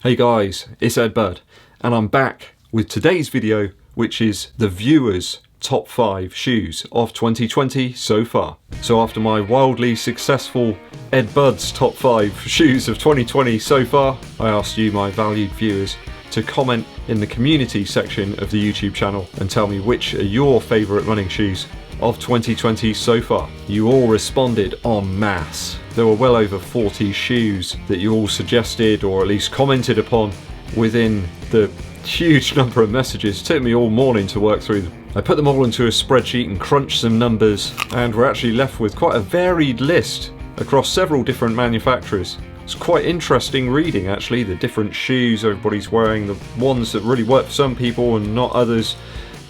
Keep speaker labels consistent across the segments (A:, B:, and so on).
A: Hey guys, it's EDDBUD, and I'm back with today's video, which is the viewers' top 5 shoes of 2020 so far. So after my wildly successful EDDBUD's top 5 shoes of 2020 so far, I asked you, my valued viewers, to comment in the community section of the YouTube channel and tell me which are your favourite running shoes of 2020 so far. You all responded en masse. There were well over 40 shoes that you all suggested or at least commented upon within the huge number of messages. It took me all morning to work through them. I put them all into a spreadsheet and crunched some numbers, and we're actually left with quite a varied list across several different manufacturers. It's quite interesting reading actually, the different shoes everybody's wearing, the ones that really work for some people and not others.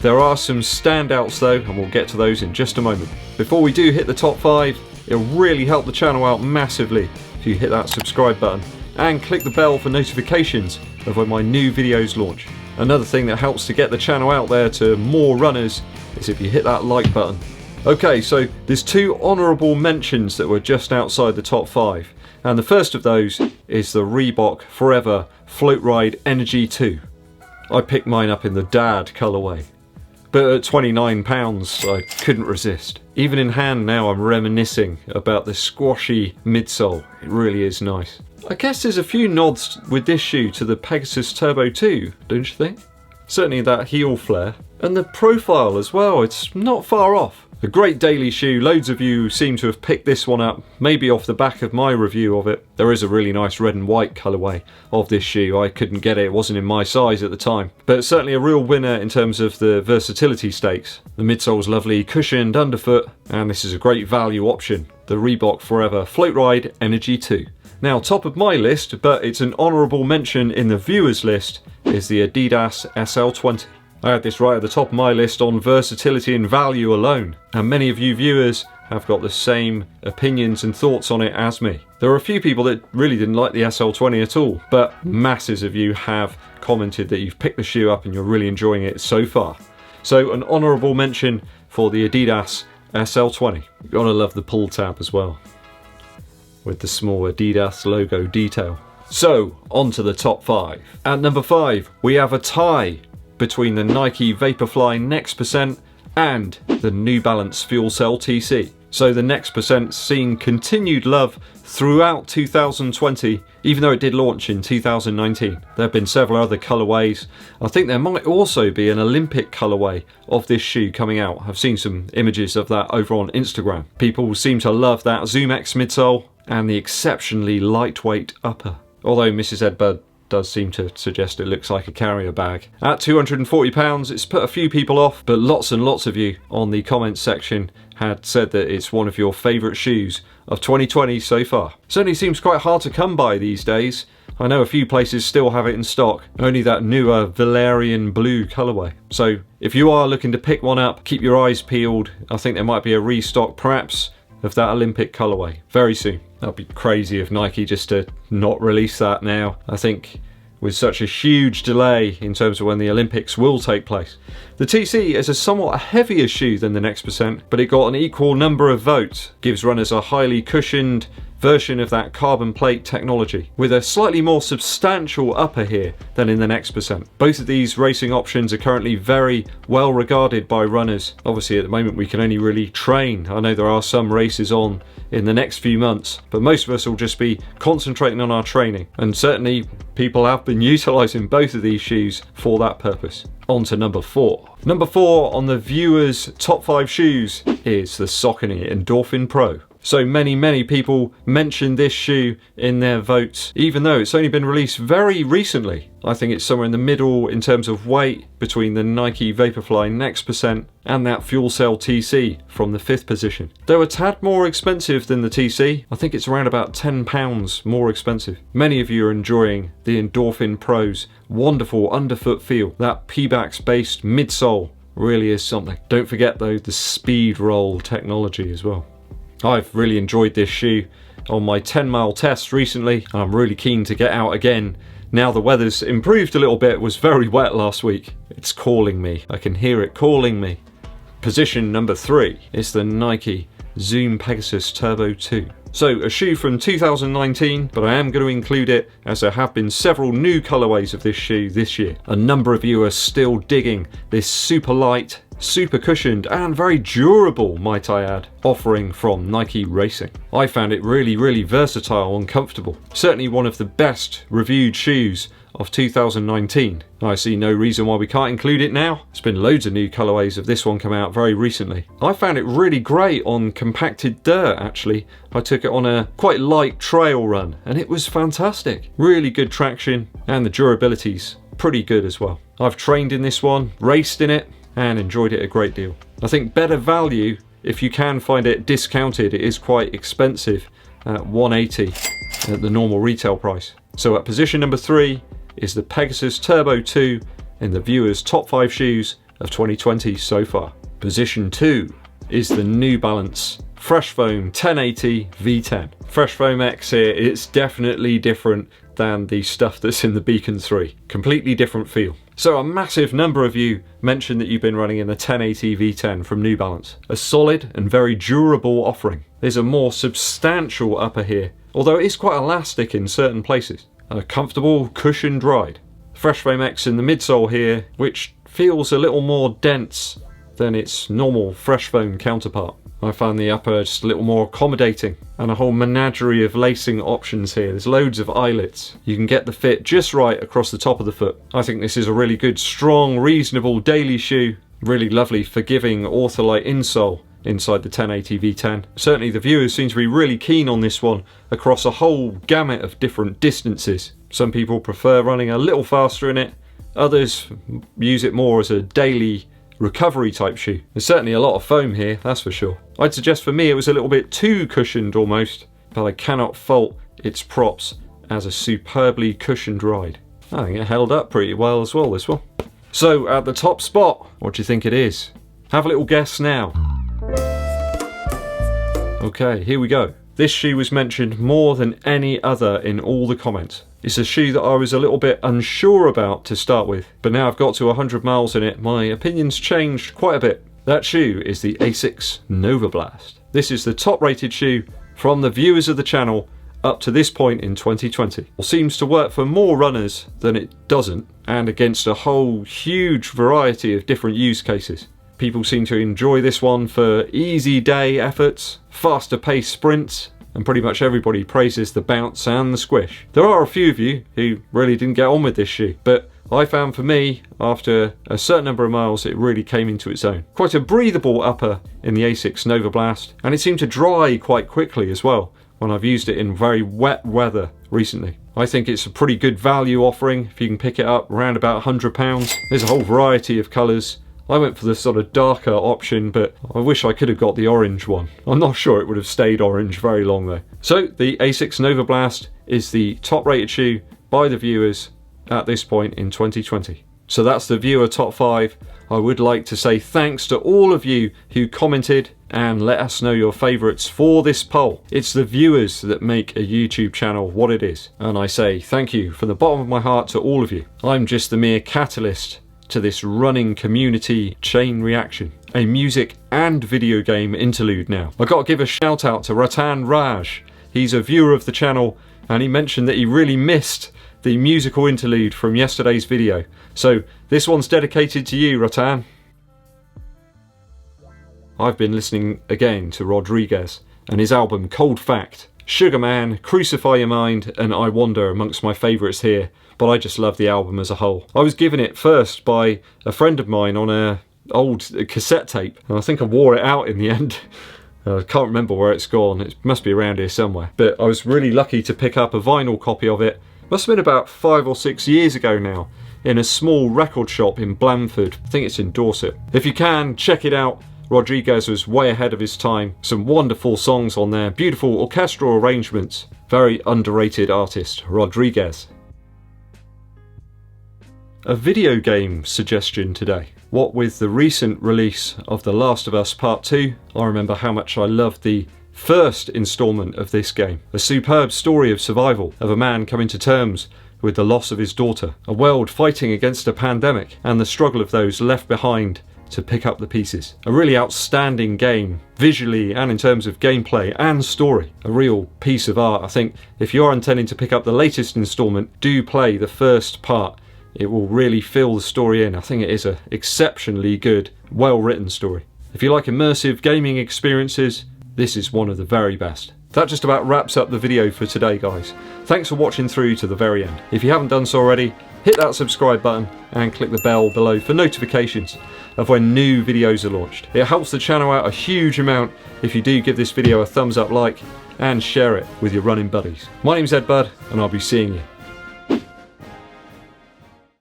A: There are some standouts though, and we'll get to those in just a moment. Before we do hit the top 5, it'll really help the channel out massively if you hit that subscribe button and click the bell for notifications of when my new videos launch. Another thing that helps to get the channel out there to more runners is if you hit that like button. Okay, so there's 2 honourable mentions that were just outside the top 5, and the first of those is the Reebok Forever Float Ride Energy 2. I picked mine up in the dad colourway, but at £29 I couldn't resist. Even in hand now I'm reminiscing about the squashy midsole. It really is nice. I guess there's a few nods with this shoe to the Pegasus Turbo 2, don't you think? Certainly that heel flare. And the profile as well, it's not far off. A great daily shoe. Loads of you seem to have picked this one up, maybe off the back of my review of it. There is a really nice red and white colourway of this shoe. I couldn't get it, it wasn't in my size at the time. But certainly a real winner in terms of the versatility stakes. The midsole's lovely, cushioned underfoot, and this is a great value option. The Reebok Forever Float Ride Energy 2. Now, top of my list, but it's an honourable mention in the viewers list, is the Adidas SL20. I had this right at the top of my list on versatility and value alone, and many of you viewers have got the same opinions and thoughts on it as me. There are a few people that really didn't like the SL20 at all, but masses of you have commented that you've picked the shoe up and you're really enjoying it so far. So an honourable mention for the Adidas SL20. You've got to love the pull tab as well, with the small Adidas logo detail. So, on to the top 5. At number 5, we have a tie between the Nike VaporFly Next Percent and the New Balance Fuel Cell TC. So the Next Percent's seen continued love throughout 2020, even though it did launch in 2019. There have been several other colourways. I think there might also be an Olympic colourway of this shoe coming out. I've seen some images of that over on Instagram. People seem to love that Zoom X midsole and the exceptionally lightweight upper. Although Mrs. EDDBUD does seem to suggest it looks like a carrier bag. At £240, it's put a few people off, but lots and lots of you on the comments section had said that it's one of your favourite shoes of 2020 so far. Certainly seems quite hard to come by these days. I know a few places still have it in stock, only that newer Valerian blue colourway. So if you are looking to pick one up, keep your eyes peeled. I think there might be a restock perhaps of that Olympic colourway very soon. That'd be crazy of Nike just to not release that now. I think with such a huge delay in terms of when the Olympics will take place. The TC is a somewhat heavier shoe than the Next Percent, but it got an equal number of votes. Gives runners a highly cushioned version of that carbon plate technology, with a slightly more substantial upper here than in the Next Percent. Both of these racing options are currently very well regarded by runners. Obviously at the moment we can only really train. I know there are some races on in the next few months, but most of us will just be concentrating on our training, and certainly people have been utilising both of these shoes for that purpose. On to number 4. Number 4 on the viewers' top 5 shoes is the Saucony Endorphin Pro. So many people mentioned this shoe in their votes, even though it's only been released very recently. I think it's somewhere in the middle in terms of weight between the Nike VaporFly Next Percent and that Fuel Cell TC from the 5th position. Though a tad more expensive than the TC, I think it's around about £10 more expensive. Many of you are enjoying the Endorphin Pro's wonderful underfoot feel. That Pebax based midsole really is something. Don't forget though the speed roll technology as well. I've really enjoyed this shoe on my 10-mile test recently, and I'm really keen to get out again. Now the weather's improved a little bit, it was very wet last week. It's calling me, I can hear it calling me. Position number 3 is the Nike Zoom Pegasus Turbo 2. So a shoe from 2019, but I am going to include it as there have been several new colorways of this shoe this year. A number of you are still digging this super light, super cushioned and very durable, might I add, offering from Nike Racing. I found it really versatile and comfortable. Certainly one of the best reviewed shoes of 2019. I see no reason why we can't include it now. There's been loads of new colorways of this one come out very recently. I found it really great on compacted dirt actually. I took it on a quite light trail run and it was fantastic. Really good traction and the durability's pretty good as well. I've trained in this one, raced in it and enjoyed it a great deal. I think better value, if you can find it discounted, it is quite expensive at $180 at the normal retail price. So at position number 3 is the Pegasus Turbo 2 in the viewers' top 5 shoes of 2020 so far. Position 2 is the New Balance Fresh Foam 1080 V10. Fresh Foam X here, it's definitely different than the stuff that's in the Beacon 3. Completely different feel. So a massive number of you mentioned that you've been running in the 1080 V10 from New Balance. A solid and very durable offering. There's a more substantial upper here, although it is quite elastic in certain places. A comfortable cushioned ride. Fresh Foam X in the midsole here, which feels a little more dense than its normal Fresh Foam counterpart. I found the upper just a little more accommodating and a whole menagerie of lacing options here. There's loads of eyelets. You can get the fit just right across the top of the foot. I think this is a really good, strong, reasonable daily shoe. Really lovely, forgiving Ortholite insole inside the 1080 V10. Certainly the viewers seem to be really keen on this one across a whole gamut of different distances. Some people prefer running a little faster in it. Others use it more as a daily recovery type shoe. There's certainly a lot of foam here, that's for sure. I'd suggest for me it was a little bit too cushioned almost, but I cannot fault its props as a superbly cushioned ride. I think it held up pretty well as well, this one. So at the top spot, what do you think it is? Have a little guess now. Okay, here we go. This shoe was mentioned more than any other in all the comments. It's a shoe that I was a little bit unsure about to start with, but now I've got to 100 miles in it, my opinion's changed quite a bit. That shoe is the Asics Nova Blast. This is the top rated shoe from the viewers of the channel up to this point in 2020. It seems to work for more runners than it doesn't, and against a whole huge variety of different use cases. People seem to enjoy this one for easy day efforts, faster paced sprints, and pretty much everybody praises the bounce and the squish. There are a few of you who really didn't get on with this shoe, but I found for me, after a certain number of miles, it really came into its own. Quite a breathable upper in the Asics Nova Blast, and it seemed to dry quite quickly as well when I've used it in very wet weather recently. I think it's a pretty good value offering if you can pick it up around about £100. There's a whole variety of colours. I went for the sort of darker option, but I wish I could have got the orange one. I'm not sure it would have stayed orange very long though. So the Asics Nova Blast is the top rated shoe by the viewers at this point in 2020. So that's the viewer top 5. I would like to say thanks to all of you who commented and let us know your favourites for this poll. It's the viewers that make a YouTube channel what it is. And I say thank you from the bottom of my heart to all of you. I'm just the mere catalyst to this running community chain reaction. A music and video game interlude now. I've got to give a shout out to Ratan Raj. He's a viewer of the channel and he mentioned that he really missed the musical interlude from yesterday's video. So this one's dedicated to you, Ratan. I've been listening again to Rodriguez and his album Cold Fact. Sugar Man, Crucify Your Mind and I Wander amongst my favourites here, but I just love the album as a whole. I was given it first by a friend of mine on an old cassette tape and I think I wore it out in the end. I can't remember where it's gone, it must be around here somewhere. But I was really lucky to pick up a vinyl copy of it. Must have been about 5 or 6 years ago now, in a small record shop in Blandford. I think it's in Dorset. If you can, check it out. Rodriguez was way ahead of his time. Some wonderful songs on there, beautiful orchestral arrangements. Very underrated artist, Rodriguez. A video game suggestion today. What with the recent release of The Last of Us Part 2, I remember how much I loved the first instalment of this game. A superb story of survival, of a man coming to terms with the loss of his daughter, a world fighting against a pandemic, and the struggle of those left behind to pick up the pieces. A really outstanding game, visually and in terms of gameplay and story. A real piece of art. I think if you're intending to pick up the latest installment, do play the first part. It will really fill the story in. I think it is an exceptionally good, well-written story. If you like immersive gaming experiences, this is one of the very best. That just about wraps up the video for today, guys. Thanks for watching through to the very end. If you haven't done so already, hit that subscribe button and click the bell below for notifications of when new videos are launched. It helps the channel out a huge amount if you do give this video a thumbs up like and share it with your running buddies. My name's EDDBUD and I'll be seeing you